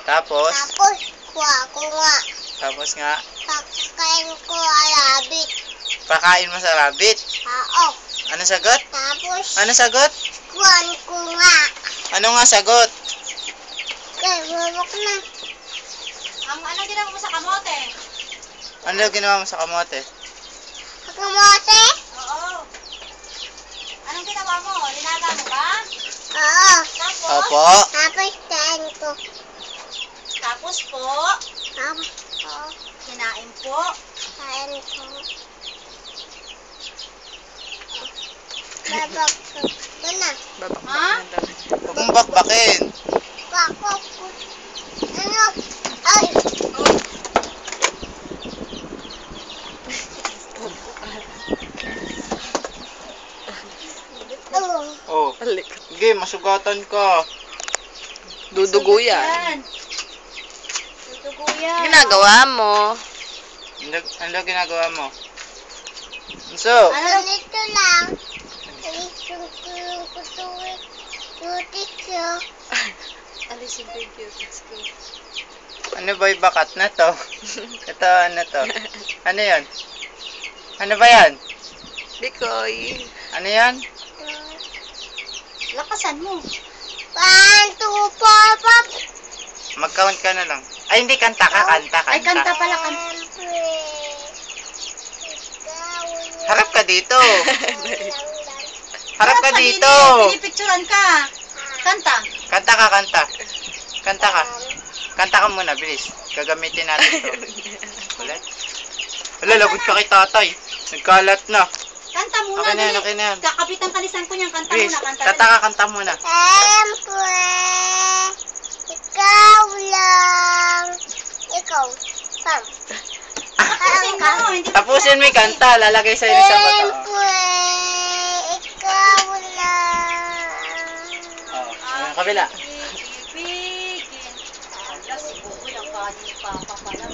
Tapos? Tapos, kuha ko nga. Tapos nga, Pagkain ko alabit. pakain mo sa rabbit. Oo. Ano sagot? Tapos, Ano sagot? kuhaan ko nga. Ano nga sagot? Kaya, bubok na. Ano ginawa mo sa kamote? Ano daw ginawa mo sa kamote? Kamote? Oo. Anong ginawa mo? Linaga mo ba? Oo. Tapos? Opo. Tapos, kain ko. Tapos po, Tapos, kinain po. kain ko. Babak ko na. Ha? Huwag mong bakbakin. Bakok ko. Ano? Ay! Oh. Sige, masugatan ka. Dudugo yan. Dudugo yan. Ginagawa mo. Ano daw ginagawa mo? So, Ganito lang. Alisin ko yung kutuwit. Tutik siya. Alisin ko yung cuties ko. ano ba yung bakat na to? Ito, ano to? Ano yan? Ano ba yan? Bikoy. Ano yan? Lakasan mo. 1, 2, 4, 5. Mag-count ka na lang. Ay, hindi, kanta ka, kanta. Ay, kanta pala, kanta. Siyempre, ikaw lang. Harap ka dito. Lang. Harap ka dito. Pinipicturan ka. Kanta. Kanta ka, kanta. Kanta ka. Kanta ka muna, bilis. Gagamitin natin to. Ulit. Wala, lagot ka kay tatay. Nagkalat na. Kanta muna. Okay na yan, dali. okay na yan. Kakapitan kalisan ko niyan. Kanta Bilis, muna. Kanta. kanta muna. Siyempre, ikaw lang. Ikaw. Sam. Tapusin mo. Hindi Tapusin mo yung kanta, lalagay sa'yo sa bato. Siyempre, ikaw lang. Oh, ayun, kabila. Ibigin. Ala, si Bukoy ang kanin ni Papa pala.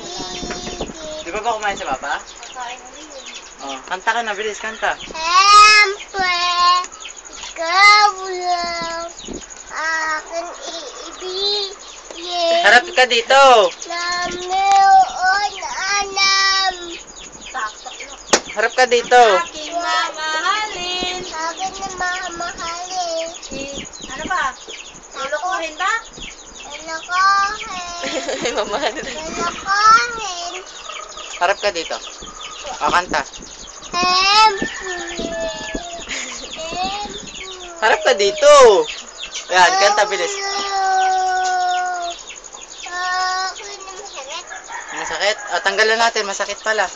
Di ba kumain sa papa? Pagkain mo rin yun. Oh, kanta ka na, bilis, kanta. Siyempre, ikaw lang. Aking iibigin. Harap ka dito. Nameon anam. Sakto lang. Harap ka dito. Aking mamahalin. Akin na mamahalin. Ano ba? Lulukuhin ba? Lalakohin. Mamahal na. Lalakohin. Harap ka dito. O, kanta. Siyempre. Harap ka dito. Yan, kanta, bilis. Akin na masakit. Masakit? O, tanggalan natin, masakit pala.